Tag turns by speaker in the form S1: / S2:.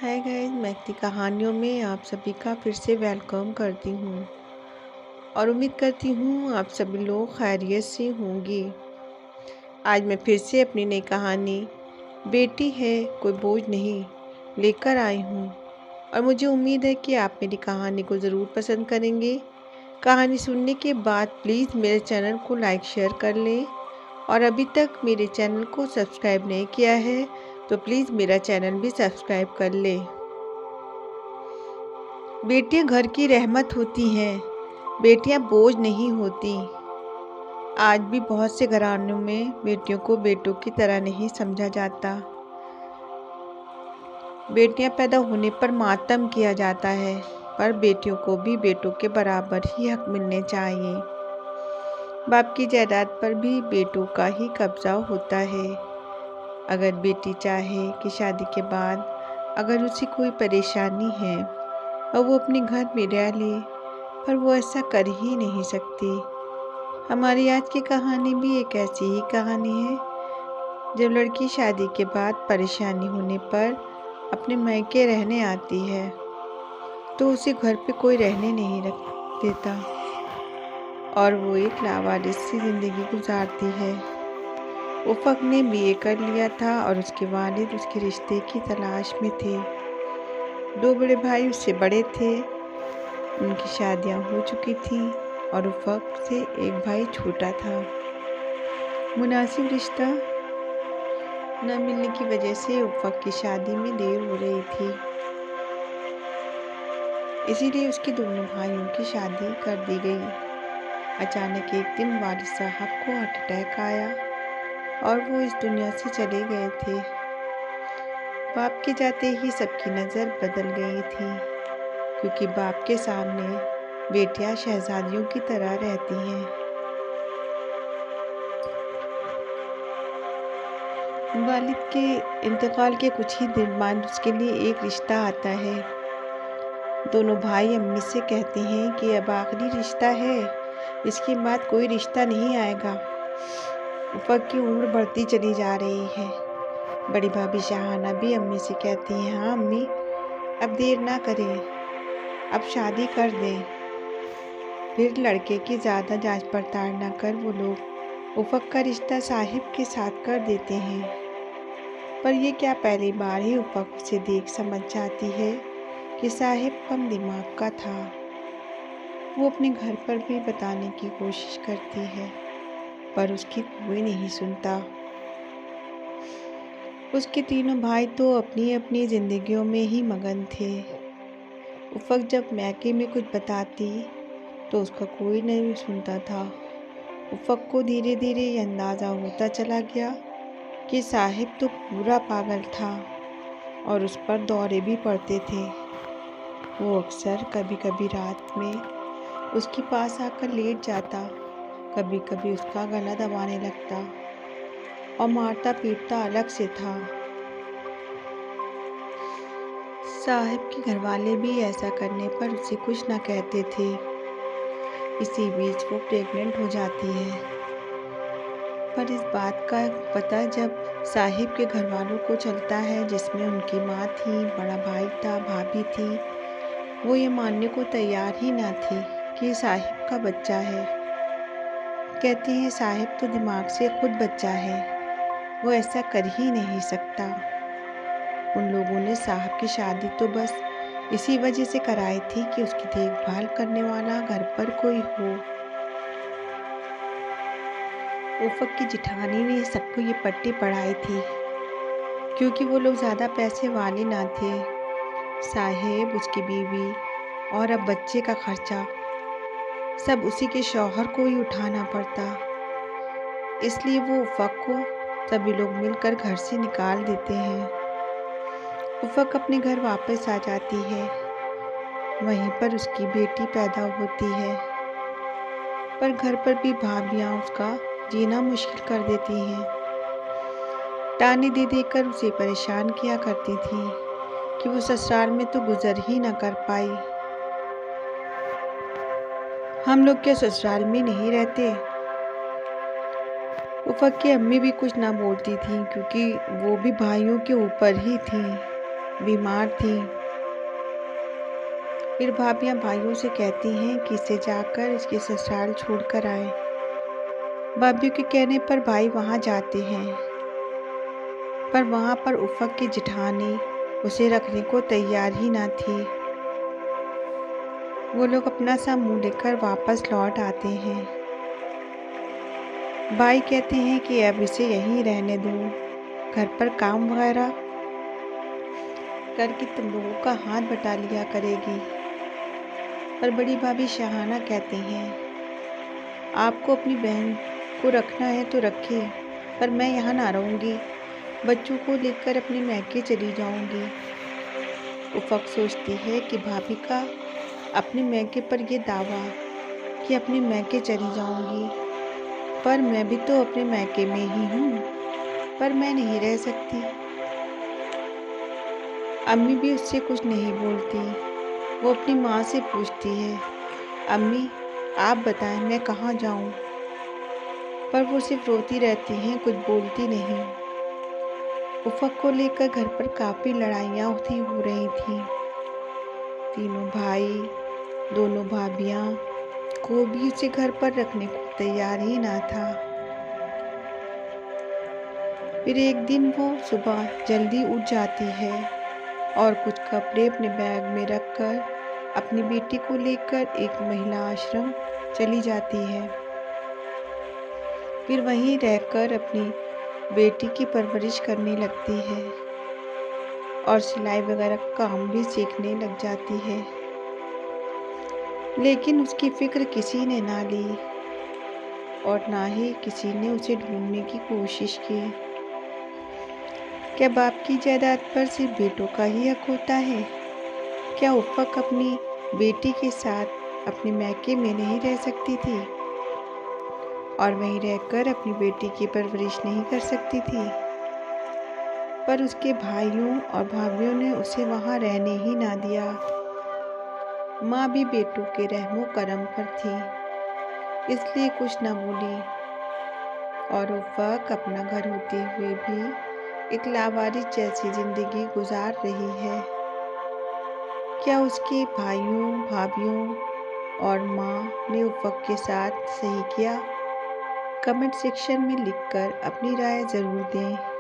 S1: Hi guys, मैं की कहानियों में आप सभी का फिर से वेलकम करती हूँ और उम्मीद करती हूँ आप सभी लोग खैरियत से होंगे। आज मैं फिर से अपनी नई कहानी बेटी है कोई बोझ नहीं लेकर आई हूँ और मुझे उम्मीद है कि आप मेरी कहानी को ज़रूर पसंद करेंगे। कहानी सुनने के बाद प्लीज़ मेरे चैनल को लाइक शेयर कर लें और अभी तक मेरे चैनल को सब्सक्राइब नहीं किया है तो प्लीज़ मेरा चैनल भी सब्सक्राइब कर ले। बेटियां घर की रहमत होती हैं, बेटियां बोझ नहीं होती। आज भी बहुत से घरानों में बेटियों को बेटों की तरह नहीं समझा जाता। बेटियां पैदा होने पर मातम किया जाता है, पर बेटियों को भी बेटों के बराबर ही हक मिलने चाहिए। बाप की जायदाद पर भी बेटों का ही कब्जा होता है। अगर बेटी चाहे कि शादी के बाद अगर उसे कोई परेशानी है और वो अपने घर में रह ले, पर वो ऐसा कर ही नहीं सकती। हमारी आज की कहानी भी एक ऐसी ही कहानी है। जब लड़की शादी के बाद परेशानी होने पर अपने मायके रहने आती है तो उसे घर पे कोई रहने नहीं रख देता और वो एक लावारिस सी जिंदगी गुजारती है। उफक ने बीए कर लिया था और उसके वालिद उसके रिश्ते की तलाश में थे। दो बड़े भाई उससे बड़े थे, उनकी शादियां हो चुकी थीं और उफक से एक भाई छोटा था। मुनासिब रिश्ता न मिलने की वजह से उफक की शादी में देर हो रही थी, इसीलिए उसके दोनों भाइयों की शादी कर दी गई। अचानक एक दिन वालिद साहब को हार्ट अटैक आया और वो इस दुनिया से चले गए थे। बाप के जाते ही सबकी नज़र बदल गई थी, क्योंकि बाप के सामने बेटियां शहजादियों की तरह रहती हैं। वालिद के इंतकाल के कुछ ही दिन बाद उसके लिए एक रिश्ता आता है। दोनों भाई अम्मी से कहते हैं कि अब आखिरी रिश्ता है, इसके बाद कोई रिश्ता नहीं आएगा। उफक की उम्र बढ़ती चली जा रही है। बड़ी भाभी शाहाना भी अम्मी से कहती हैं, हाँ अम्मी, अब देर ना करें, अब शादी कर दें। फिर लड़के की ज़्यादा जांच पड़ताल न कर वो लोग उफक का रिश्ता साहिब के साथ कर देते हैं। पर ये क्या पहली बार ही उफक उसे देख समझ जाती है कि साहिब कम दिमाग का था। वो अपने घर पर भी बताने की कोशिश करती है, पर उसकी कोई नहीं सुनता। उसके तीनों भाई तो अपनी अपनी जिंदगियों में ही मगन थे। उफक जब मैके में कुछ बताती तो उसका कोई नहीं सुनता था। उफक को धीरे धीरे ये अंदाज़ा होता चला गया कि साहिब तो पूरा पागल था और उस पर दौरे भी पड़ते थे। वो अक्सर कभी कभी रात में उसके पास आकर लेट जाता, कभी कभी उसका गला दबाने लगता और मारता पीटता अलग से था। साहिब के घरवाले भी ऐसा करने पर उसे कुछ न कहते थे। इसी बीच वो प्रेग्नेंट हो जाती है, पर इस बात का पता जब साहिब के घरवालों को चलता है, जिसमें उनकी माँ थी, बड़ा भाई था, भाभी थी, वो ये मानने को तैयार ही ना थी कि साहिब का बच्चा है। कहती हैं साहिब तो दिमाग से खुद बच्चा है, वो ऐसा कर ही नहीं सकता। उन लोगों ने साहब की शादी तो बस इसी वजह से कराई थी कि उसकी देखभाल करने वाला घर पर कोई हो। उफक की जिठानी ने सबको ये पट्टी पढ़ाई थी, क्योंकि वो लोग ज़्यादा पैसे वाले ना थे। साहिब, उसकी बीवी और अब बच्चे का खर्चा सब उसी के शौहर को ही उठाना पड़ता, इसलिए वो उफक को सभी लोग मिलकर घर से निकाल देते हैं। उफक अपने घर वापस आ जाती है। वहीं पर उसकी बेटी पैदा होती है, पर घर पर भी भाभियाँ उसका जीना मुश्किल कर देती हैं। ताने दे देकर उसे परेशान किया करती थी कि वो ससुराल में तो गुजर ही न कर पाई। हम लोग क्या ससुराल में नहीं रहते? उफ़क की अम्मी भी कुछ ना बोलती थी क्योंकि वो भी भाइयों के ऊपर ही थी, बीमार थी। फिर भाभियाँ भाइयों से कहती हैं कि इसे जाकर इसके ससुराल छोड़ कर आए। भाभियों के कहने पर भाई वहाँ जाते हैं, पर वहाँ पर उफ़क की जेठानी उसे रखने को तैयार ही ना थी। वो लोग अपना सा मुँह लेकर वापस लौट आते हैं। भाई कहते हैं कि अब इसे यहीं रहने दो, घर पर काम वगैरह करके तुम लोगों का हाथ बटा लिया करेगी। पर बड़ी भाभी शहाना कहती हैं, आपको अपनी बहन को रखना है तो रखिए, पर मैं यहाँ ना रहूँगी, बच्चों को लेकर अपने मैके चली जाऊँगी। उफ़क सोचती है कि भाभी का अपने मैके पर यह दावा कि अपने मैके चली जाऊँगी, पर मैं भी तो अपने मैके में ही हूँ, पर मैं नहीं रह सकती। अम्मी भी उससे कुछ नहीं बोलती। वो अपनी माँ से पूछती है, अम्मी आप बताएं मैं कहाँ जाऊँ? पर वो सिर्फ रोती रहती हैं, कुछ बोलती नहीं। उफ़क को लेकर घर पर काफ़ी लड़ाइयाँ हो रही थीं। तीनों भाई, दोनों भाभियाँ को भी उसे घर पर रखने को तैयार ही ना था। फिर एक दिन वो सुबह जल्दी उठ जाती है और कुछ कपड़े अपने बैग में रखकर अपनी बेटी को लेकर एक महिला आश्रम चली जाती है। फिर वहीं रहकर अपनी बेटी की परवरिश करने लगती है और सिलाई वगैरह का काम भी सीखने लग जाती है। लेकिन उसकी फिक्र किसी ने ना ली और ना ही किसी ने उसे ढूंढने की कोशिश की। क्या बाप की जायदाद पर सिर्फ बेटों का ही हक होता है? क्या उफ़क अपनी बेटी के साथ अपने मैके में नहीं रह सकती थी और वहीं रहकर अपनी बेटी की परवरिश नहीं कर सकती थी? पर उसके भाइयों और भाभियों ने उसे वहाँ रहने ही ना दिया। माँ भी बेटों के रहमो करम पर थी, इसलिए कुछ न बोली और उफ़क अपना घर होते हुए भी एक लावारिस जैसी जिंदगी गुजार रही है। क्या उसके भाइयों, भाभियों और माँ ने उफ़क के साथ सही किया? कमेंट सेक्शन में लिखकर अपनी राय ज़रूर दें।